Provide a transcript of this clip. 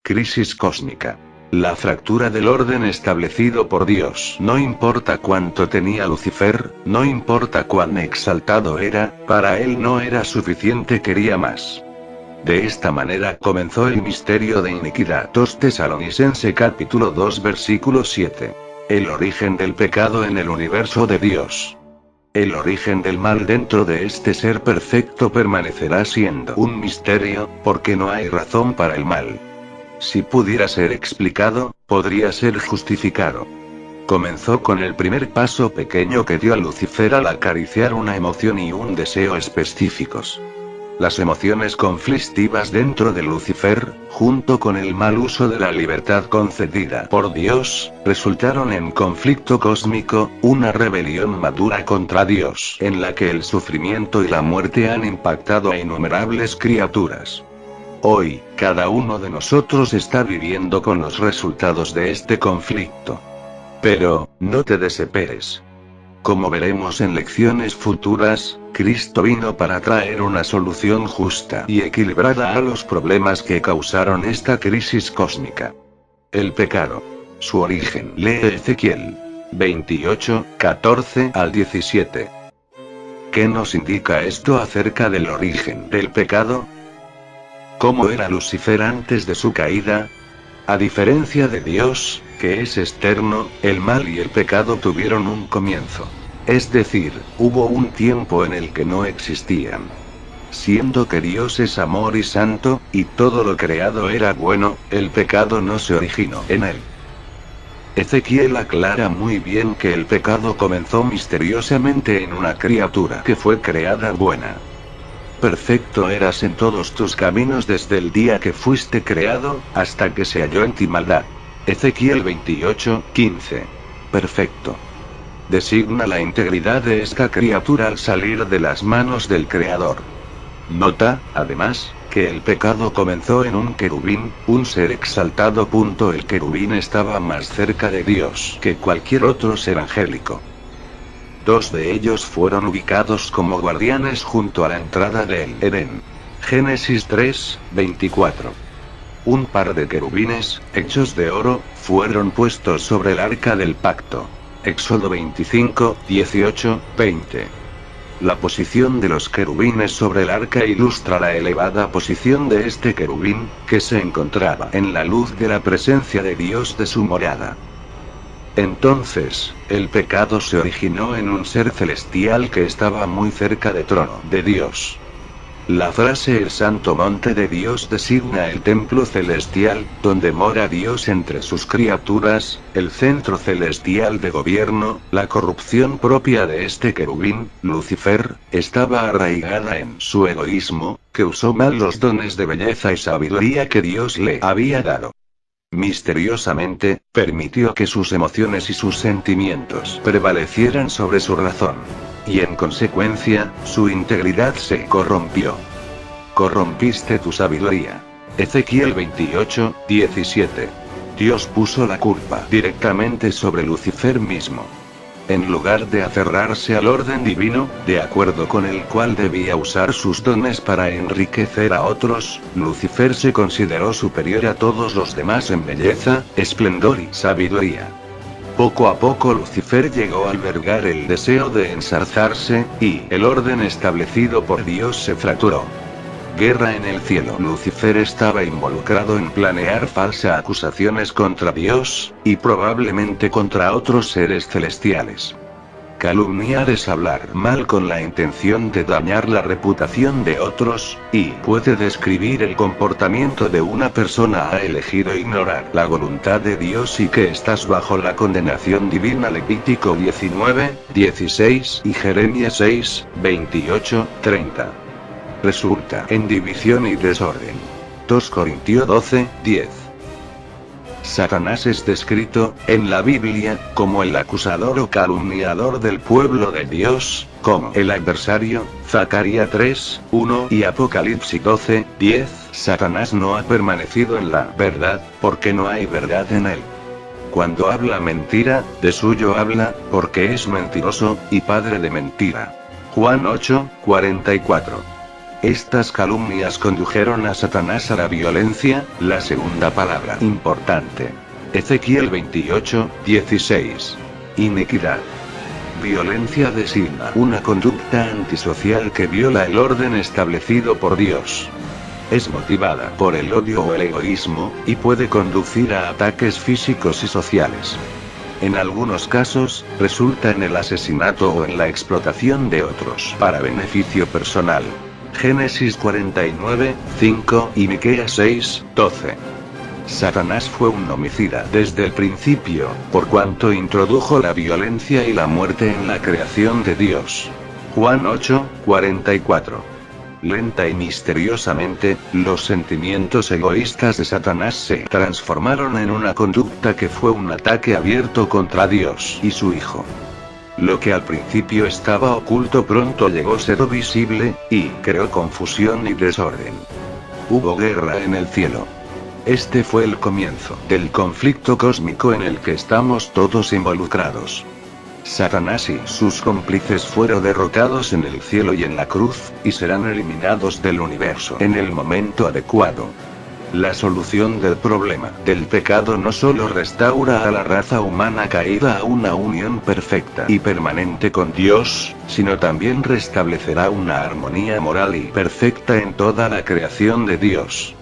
Crisis cósmica. La fractura del orden establecido por Dios. No importa cuánto tenía Lucifer, no importa cuán exaltado era, para él no era suficiente, quería más. De esta manera comenzó el misterio de iniquidad. 2 Tesalonicenses capítulo 2 versículo 7. El origen del pecado en el universo de Dios. El origen del mal dentro de este ser perfecto permanecerá siendo un misterio, porque no hay razón para el mal. Si pudiera ser explicado, podría ser justificado. Comenzó con el primer paso pequeño que dio a Lucifer al acariciar una emoción y un deseo específicos. Las emociones conflictivas dentro de Lucifer, junto con el mal uso de la libertad concedida por Dios, resultaron en conflicto cósmico, una rebelión madura contra Dios, en la que el sufrimiento y la muerte han impactado a innumerables criaturas. Hoy, cada uno de nosotros está viviendo con los resultados de este conflicto. Pero, no te desesperes. Como veremos en lecciones futuras, Cristo vino para traer una solución justa y equilibrada a los problemas que causaron esta crisis cósmica. El pecado. Su origen. Lee Ezequiel 28, 14 al 17. ¿Qué nos indica esto acerca del origen del pecado? ¿Cómo era Lucifer antes de su caída? A diferencia de Dios, que es externo, el mal y el pecado tuvieron un comienzo. Es decir, hubo un tiempo en el que no existían. Siendo que Dios es amor y santo, y todo lo creado era bueno, el pecado no se originó en él. Ezequiel aclara muy bien que el pecado comenzó misteriosamente en una criatura que fue creada buena. Perfecto eras en todos tus caminos desde el día que fuiste creado, hasta que se halló en ti maldad. Ezequiel 28, 15. Perfecto. Designa la integridad de esta criatura al salir de las manos del Creador. Nota, además, que el pecado comenzó en un querubín, un ser exaltado. El querubín estaba más cerca de Dios que cualquier otro ser angélico. 2 de ellos fueron ubicados como guardianes junto a la entrada del Edén. Génesis 3, 24. Un par de querubines, hechos de oro, fueron puestos sobre el arca del pacto. Éxodo 25, 18, 20. La posición de los querubines sobre el arca ilustra la elevada posición de este querubín, que se encontraba en la luz de la presencia de Dios de su morada. Entonces, el pecado se originó en un ser celestial que estaba muy cerca del trono de Dios. La frase "el santo monte de Dios" designa el templo celestial, donde mora Dios entre sus criaturas, el centro celestial de gobierno. La corrupción propia de este querubín, Lucifer, estaba arraigada en su egoísmo, que usó mal los dones de belleza y sabiduría que Dios le había dado. Misteriosamente, permitió que sus emociones y sus sentimientos prevalecieran sobre su razón. Y en consecuencia, su integridad se corrompió. Corrompiste tu sabiduría. Ezequiel 28, 17. Dios puso la culpa directamente sobre Lucifer mismo. En lugar de aferrarse al orden divino, de acuerdo con el cual debía usar sus dones para enriquecer a otros, Lucifer se consideró superior a todos los demás en belleza, esplendor y sabiduría. Poco a poco Lucifer llegó a albergar el deseo de ensalzarse, y el orden establecido por Dios se fracturó. Guerra en el cielo. Lucifer estaba involucrado en planear falsas acusaciones contra Dios, y probablemente contra otros seres celestiales. Calumniar es hablar mal con la intención de dañar la reputación de otros, y puede describir el comportamiento de una persona ha elegido ignorar la voluntad de Dios y que estás bajo la condenación divina. Levítico 19, 16 y Jeremías 6, 28, 30. Resulta en división y desorden. 2 Corintios 12, 10. Satanás es descrito, en la Biblia, como el acusador o calumniador del pueblo de Dios, como el adversario, Zacarías 3, 1 y Apocalipsis 12, 10. Satanás no ha permanecido en la verdad, porque no hay verdad en él. Cuando habla mentira, de suyo habla, porque es mentiroso, y padre de mentira. Juan 8, 44. Estas calumnias condujeron a Satanás a la violencia, la segunda palabra importante. Ezequiel 28, 16. Inequidad. Violencia designa una conducta antisocial que viola el orden establecido por Dios. Es motivada por el odio o el egoísmo, y puede conducir a ataques físicos y sociales. En algunos casos, resulta en el asesinato o en la explotación de otros para beneficio personal. Génesis 49, 5 y Miqueas 6, 12. Satanás fue un homicida desde el principio, por cuanto introdujo la violencia y la muerte en la creación de Dios. Juan 8, 44. Lenta y misteriosamente, los sentimientos egoístas de Satanás se transformaron en una conducta que fue un ataque abierto contra Dios y su Hijo. Lo que al principio estaba oculto pronto llegó a ser visible, y creó confusión y desorden. Hubo guerra en el cielo. Este fue el comienzo del conflicto cósmico en el que estamos todos involucrados. Satanás y sus cómplices fueron derrotados en el cielo y en la cruz, y serán eliminados del universo en el momento adecuado. La solución del problema del pecado no solo restaura a la raza humana caída a una unión perfecta y permanente con Dios, sino también restablecerá una armonía moral y perfecta en toda la creación de Dios.